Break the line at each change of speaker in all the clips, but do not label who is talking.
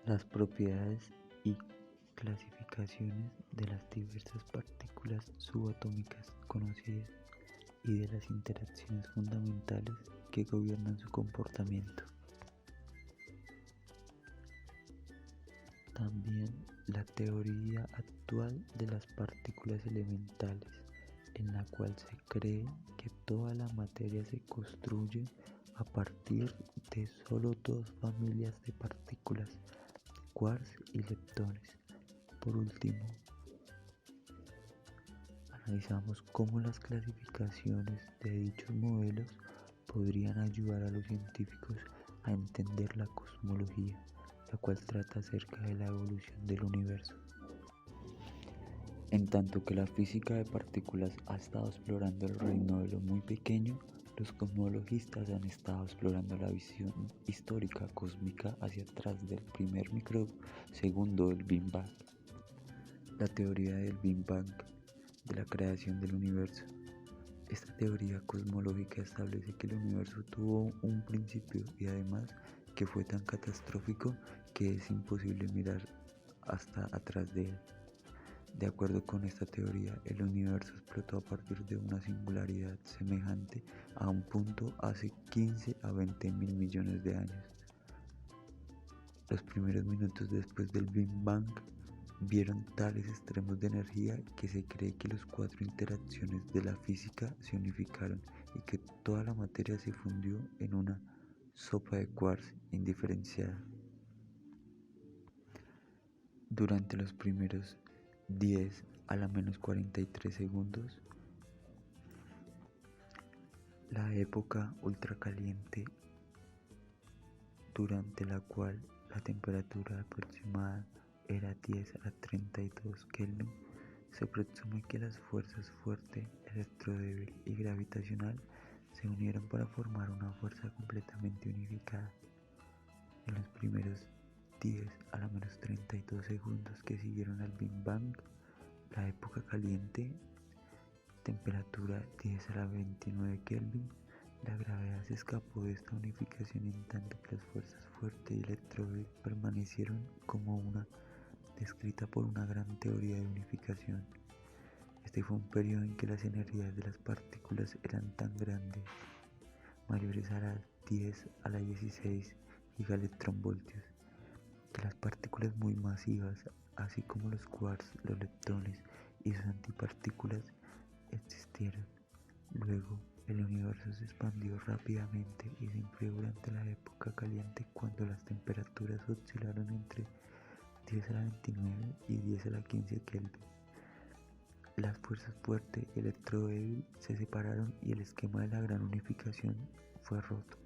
Las propiedades y clasificaciones de las diversas partículas subatómicas conocidas y de las interacciones fundamentales que gobiernan su comportamiento. También la teoría actual de las partículas elementales, en la cual se cree que toda la materia se construye a partir de solo dos familias de partículas, quarks y leptones. Por último, analizamos cómo las clasificaciones de dichos modelos podrían ayudar a los científicos a entender la cosmología, la cual trata acerca de la evolución del universo. En tanto que la física de partículas ha estado explorando el reino de lo muy pequeño, los cosmologistas han estado explorando la visión histórica cósmica hacia atrás del primer microsegundo del Big Bang. La teoría del Big Bang, de la creación del universo. Esta teoría cosmológica establece que el universo tuvo un principio y además que fue tan catastrófico que es imposible mirar hasta atrás de él. De acuerdo con esta teoría, el universo explotó a partir de una singularidad semejante a un punto hace 15 a 20 mil millones de años. Los primeros minutos después del Big Bang vieron tales extremos de energía que se cree que las cuatro interacciones de la física se unificaron y que toda la materia se fundió en una sopa de quarks indiferenciada. Durante los primeros 10 a la menos 43 segundos, la época ultracaliente, durante la cual la temperatura aproximada era 10 a 32 Kelvin, se presume que las fuerzas fuerte, electrodébil y gravitacional se unieron para formar una fuerza completamente unificada. En los primeros 10 a la menos 32 segundos que siguieron al Big Bang, la época caliente, temperatura 10 a la 29 Kelvin, la gravedad se escapó de esta unificación en tanto que las fuerzas fuerte y electrodébil permanecieron como una descrita por una gran teoría de unificación. Este fue un periodo en que las energías de las partículas eran tan grandes, mayores a las 10 a la 16 gigaelectronvoltios, que las partículas muy masivas, así como los quarks, los leptones y sus antipartículas, existieron. Luego, el universo se expandió rápidamente y se enfrió durante la época caliente cuando las temperaturas oscilaron entre 10 a la 29 y 10 a la 15 Kelvin. Las fuerzas fuerte y electrodébil se separaron y el esquema de la gran unificación fue roto.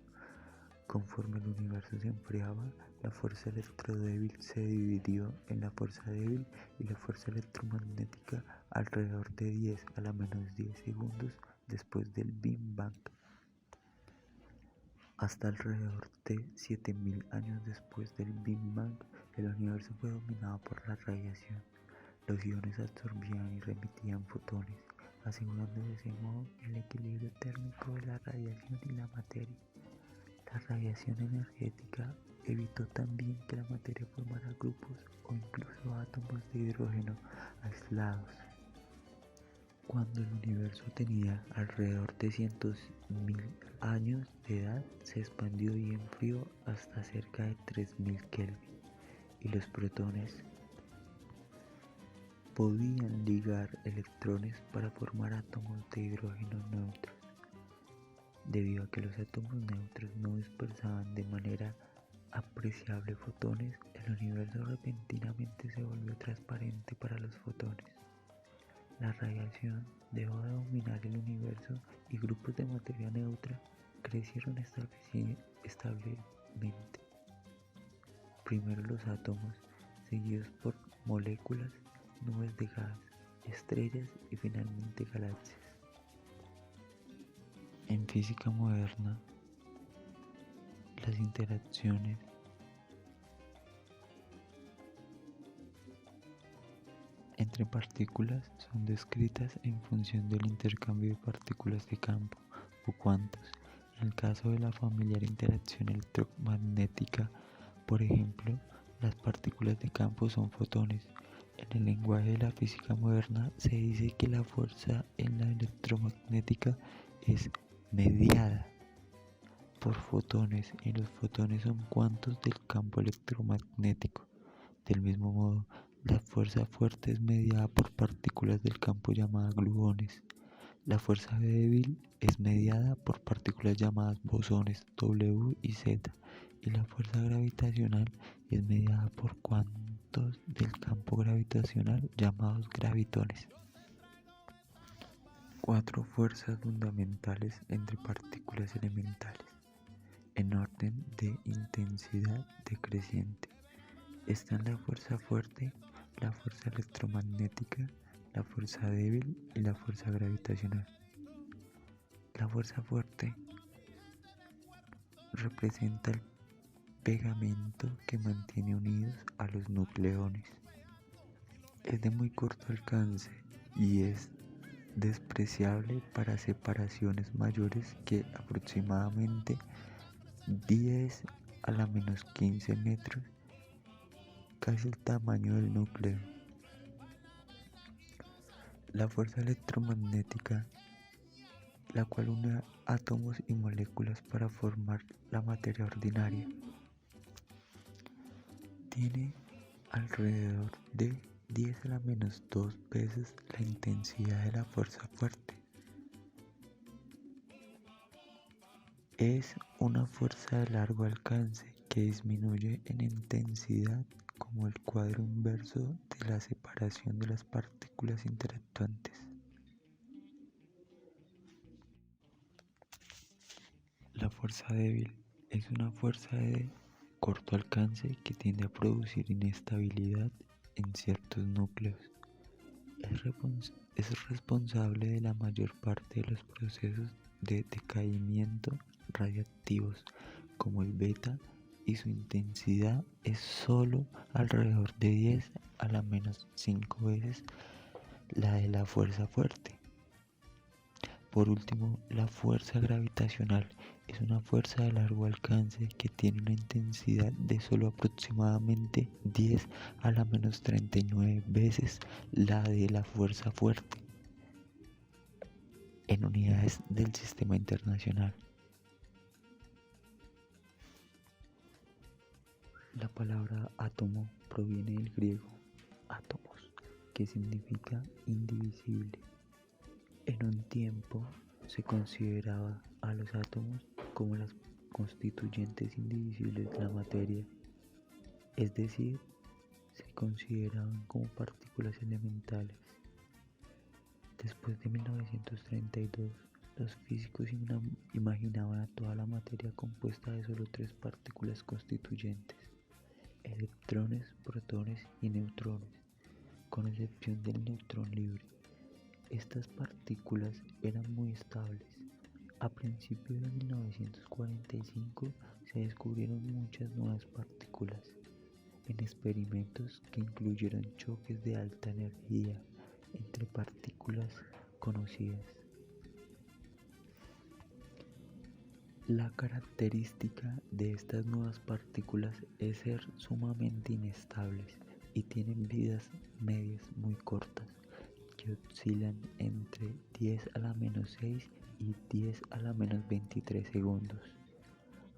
Conforme el universo se enfriaba, la fuerza electrodébil se dividió en la fuerza débil y la fuerza electromagnética alrededor de 10 a la menos 10 segundos después del Big Bang. Hasta alrededor de 7000 años después del Big Bang, el universo fue dominado por la radiación. Los iones absorbían y remitían fotones, asegurando de ese modo el equilibrio térmico de la radiación y la materia. La radiación energética evitó también que la materia formara grupos o incluso átomos de hidrógeno aislados. Cuando el universo tenía alrededor de 100.000 años de edad, se expandió y enfrió hasta cerca de 3000 Kelvin, y los protones podían ligar electrones para formar átomos de hidrógeno neutros. Debido a que los átomos neutros no dispersaban de manera apreciable fotones, el universo repentinamente se volvió transparente para los fotones. La radiación dejó de dominar el universo y grupos de materia neutra crecieron establemente. Primero los átomos, seguidos por moléculas, nubes de gas, estrellas y finalmente galaxias. En física moderna, las interacciones entre partículas son descritas en función del intercambio de partículas de campo o cuantos. En el caso de la familiar interacción electromagnética, por ejemplo, Las partículas de campo son fotones. En el lenguaje de la física moderna se dice que la fuerza en la electromagnética es mediada por fotones y los fotones son cuantos del campo electromagnético. Del mismo modo, la fuerza fuerte es mediada por partículas del campo llamadas gluones. La fuerza débil es mediada por partículas llamadas bosones W y Z, y la fuerza gravitacional es mediada por cuantos del campo gravitacional llamados gravitones. Cuatro fuerzas fundamentales entre partículas elementales, en orden de intensidad decreciente. Están la fuerza fuerte, la fuerza electromagnética, la fuerza débil y la fuerza gravitacional. La fuerza fuerte representa el pegamento que mantiene unidos a los nucleones. Es de muy corto alcance y es despreciable para separaciones mayores que aproximadamente 10 a la menos 15 metros, casi el tamaño del núcleo. La fuerza electromagnética, la cual une átomos y moléculas para formar la materia ordinaria, tiene alrededor de 10 a la menos 2 veces la intensidad de la fuerza fuerte. Es una fuerza de largo alcance que disminuye en intensidad como el cuadro inverso de la separación de las partículas interactuantes. La fuerza débil es una fuerza de corto alcance que tiende a producir inestabilidad en ciertos núcleos. Es responsable de la mayor parte de los procesos de decaimiento radiactivos, como el beta, y su intensidad es solo alrededor de 10 a la menos 5 veces la de la fuerza fuerte. Por último, la fuerza gravitacional es una fuerza de largo alcance que tiene una intensidad de solo aproximadamente 10 a la menos 39 veces la de la fuerza fuerte en unidades del sistema internacional. La palabra átomo proviene del griego átomos, que significa indivisible. En un tiempo se consideraba a los átomos como las constituyentes indivisibles de la materia, es decir, se consideraban como partículas elementales. Después de 1932, los físicos imaginaban a toda la materia compuesta de solo tres partículas constituyentes: electrones, protones y neutrones, con excepción del neutrón libre. Estas partículas eran muy estables. A principios de 1945 se descubrieron muchas nuevas partículas en experimentos que incluyeron choques de alta energía entre partículas conocidas. La característica de estas nuevas partículas es ser sumamente inestables y tienen vidas medias muy cortas, que oscilan entre 10 a la menos 6 y 10 a la menos 23 segundos.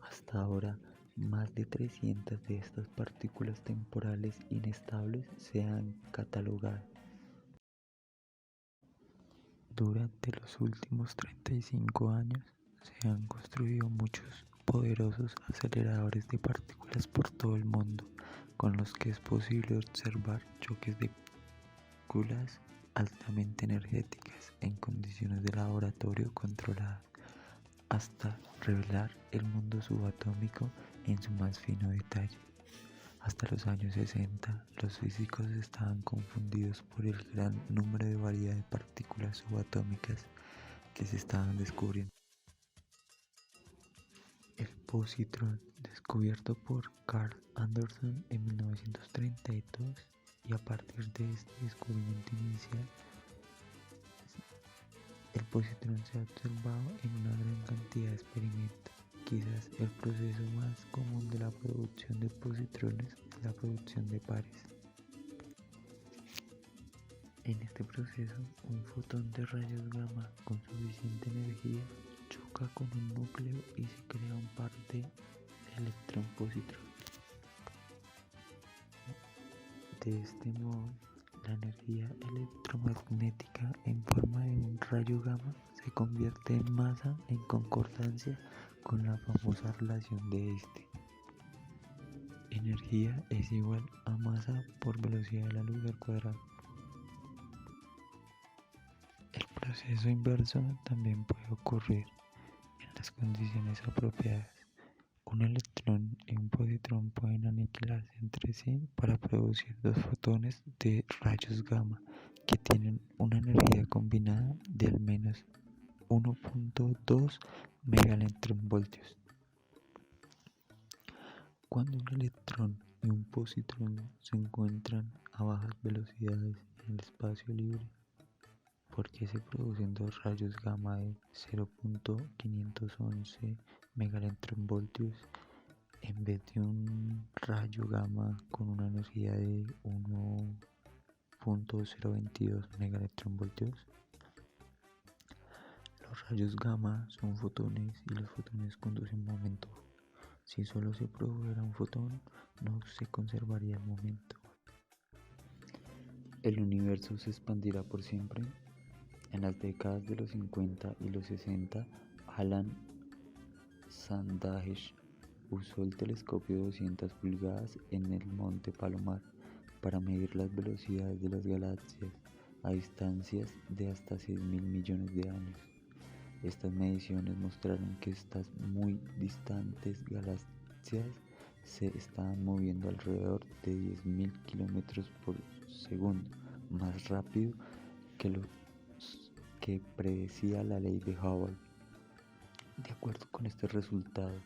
Hasta ahora, más de 300 de estas partículas temporales inestables se han catalogado. Durante los últimos 35 años se han construido muchos poderosos aceleradores de partículas por todo el mundo, con los que es posible observar choques de partículas altamente energéticas en condiciones de laboratorio controladas, hasta revelar el mundo subatómico en su más fino detalle. Hasta los años 60, los físicos estaban confundidos por el gran número de variedad de partículas subatómicas que se estaban descubriendo. El positrón, descubierto por Carl Anderson en 1932, y a partir de este descubrimiento inicial, el positrón se ha observado en una gran cantidad de experimentos. Quizás el proceso más común de la producción de positrones es la producción de pares. En este proceso, un fotón de rayos gamma con suficiente energía choca con un núcleo y se crea un par de electrón-positrón. De este modo, la energía electromagnética en forma de un rayo gamma se convierte en masa en concordancia con la famosa relación de este. Energía es igual a masa por velocidad de la luz al cuadrado. El proceso inverso también puede ocurrir en las condiciones apropiadas. Un electrón y un positrón pueden aniquilarse entre sí para producir dos fotones de rayos gamma que tienen una energía combinada de al menos 1.2 megaelectronvoltios. Cuando un electrón y un positrón se encuentran a bajas velocidades en el espacio libre, porque se producen dos rayos gamma de 0.511 megaelectronvoltios en vez de un rayo gamma con una energía de 1.022 megaelectronvoltios. Los rayos gamma son fotones y los fotones conducen momento. Si solo se produjera un fotón, no se conservaría el momento. El universo se expandirá por siempre. En las décadas de los 50 y los 60, Alan Sandage usó el telescopio de 200 pulgadas en el Monte Palomar para medir las velocidades de las galaxias a distancias de hasta 6.000 millones de años. Estas mediciones mostraron que estas muy distantes galaxias se estaban moviendo alrededor de 10.000 kilómetros por segundo, más rápido que lo que predecía la ley de Hubble. De acuerdo con este resultado,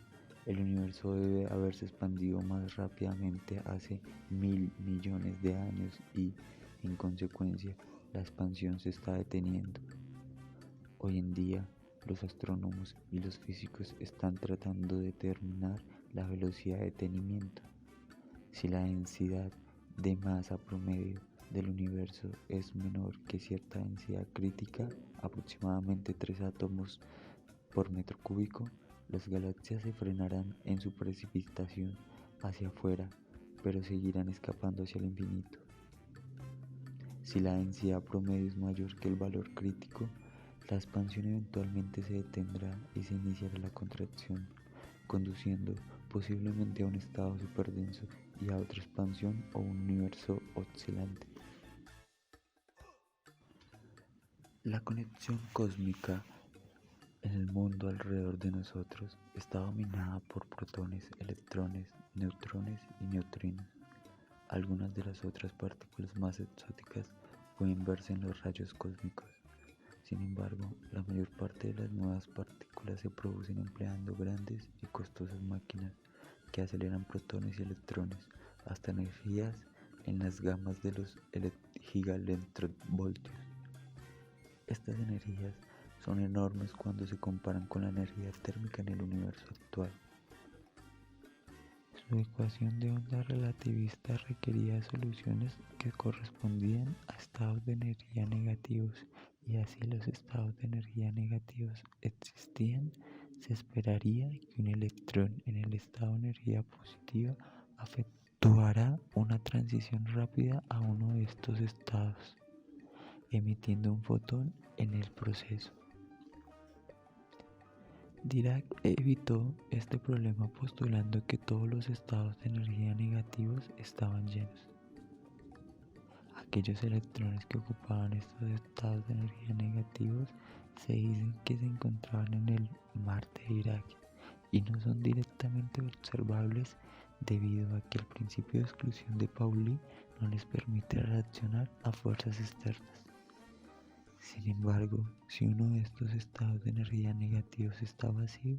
el universo debe haberse expandido más rápidamente hace 1.000 millones de años y, en consecuencia, la expansión se está deteniendo. Hoy en día, los astrónomos y los físicos están tratando de determinar la velocidad de detenimiento. Si la densidad de masa promedio del universo es menor que cierta densidad crítica, aproximadamente 3 átomos por metro cúbico, las galaxias se frenarán en su precipitación hacia afuera, pero seguirán escapando hacia el infinito. Si la densidad promedio es mayor que el valor crítico, la expansión eventualmente se detendrá y se iniciará la contracción, conduciendo posiblemente a un estado superdenso y a otra expansión o un universo oscilante. La conexión cósmica en el mundo alrededor de nosotros está dominada por protones, electrones, neutrones y neutrinos. Algunas de las otras partículas más exóticas pueden verse en los rayos cósmicos. Sin embargo, la mayor parte de las nuevas partículas se producen empleando grandes y costosas máquinas que aceleran protones y electrones hasta energías en las gamas de los gigaelectronvoltios. Estas energías son enormes cuando se comparan con la energía térmica en el universo actual. Su ecuación de onda relativista requería soluciones que correspondían a estados de energía negativos, y así los estados de energía negativos existían, se esperaría que un electrón en el estado de energía positiva efectuará una transición rápida a uno de estos estados, emitiendo un fotón en el proceso. Dirac evitó este problema postulando que todos los estados de energía negativos estaban llenos. Aquellos electrones que ocupaban estos estados de energía negativos se dicen que se encontraban en el mar de Dirac y no son directamente observables debido a que el principio de exclusión de Pauli no les permite reaccionar a fuerzas externas. Sin embargo, si uno de estos estados de energía negativos está vacío,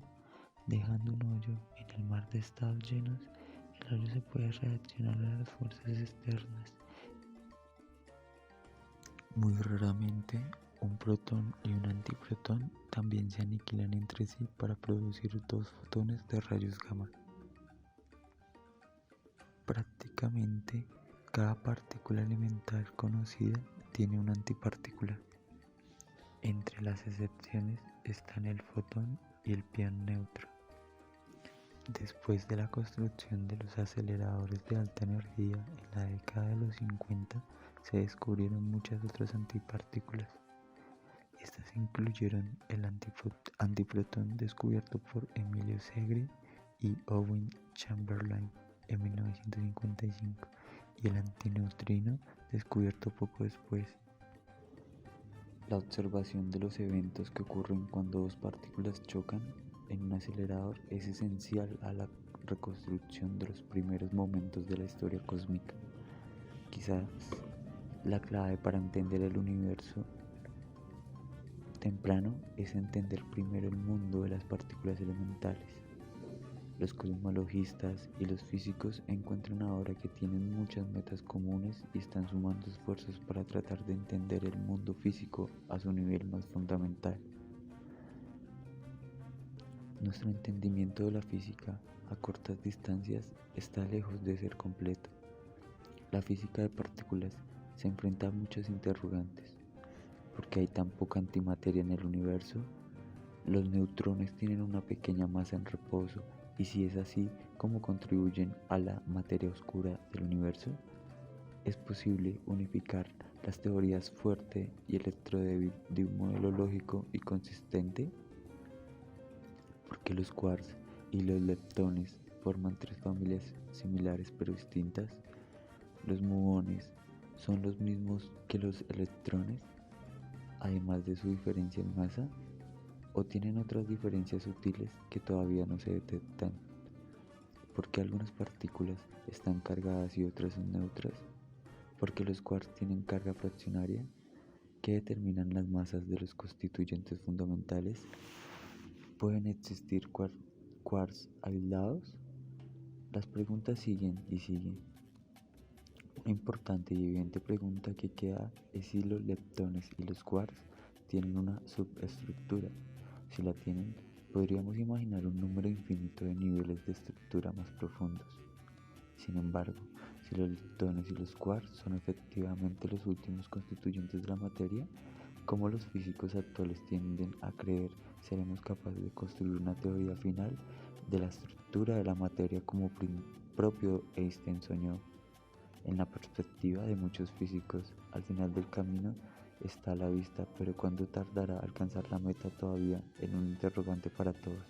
dejando un hoyo en el mar de estados llenos, el hoyo se puede reaccionar a las fuerzas externas. Muy raramente, un protón y un antiprotón también se aniquilan entre sí para producir dos fotones de rayos gamma. Prácticamente Básicamente, cada partícula elemental conocida tiene una antipartícula. Entre las excepciones están el fotón y el pión neutro. Después de la construcción de los aceleradores de alta energía en la década de los 50, se descubrieron muchas otras antipartículas. Estas incluyeron el antiprotón descubierto por Emilio Segre y Owen Chamberlain en 1955 y el antineutrino descubierto poco después. La observación de los eventos que ocurren cuando dos partículas chocan en un acelerador es esencial a la reconstrucción de los primeros momentos de la historia cósmica. Quizás la clave para entender el universo temprano es entender primero el mundo de las partículas elementales. Los cosmologistas y los físicos encuentran ahora que tienen muchas metas comunes y están sumando esfuerzos para tratar de entender el mundo físico a su nivel más fundamental. Nuestro entendimiento de la física a cortas distancias está lejos de ser completo. La física de partículas se enfrenta a muchas interrogantes. ¿Por qué hay tan poca antimateria en el universo? ¿Los neutrones tienen una pequeña masa en reposo? Y si es así, ¿cómo contribuyen a la materia oscura del universo? ¿Es posible unificar las teorías fuerte y electrodébil de un modelo lógico y consistente? ¿Por qué los quarks y los leptones forman tres familias similares pero distintas? ¿Los muones son los mismos que los electrones, además de su diferencia en masa? ¿O tienen otras diferencias sutiles que todavía no se detectan? ¿Por qué algunas partículas están cargadas y otras son neutras? ¿Por qué los quarks tienen carga fraccionaria? ¿Qué determinan las masas de los constituyentes fundamentales? ¿Pueden existir quarks aislados? Las preguntas siguen y siguen. Una importante y evidente pregunta que queda es si los leptones y los quarks tienen una subestructura. Si la tienen, podríamos imaginar un número infinito de niveles de estructura más profundos. Sin embargo, si los leptones y los quarks son efectivamente los últimos constituyentes de la materia, como los físicos actuales tienden a creer, seremos capaces de construir una teoría final de la estructura de la materia como propio Einstein soñó. En la perspectiva de muchos físicos, al final del camino está a la vista, pero ¿cuánto tardará alcanzar la meta todavía en un interrogante para todos?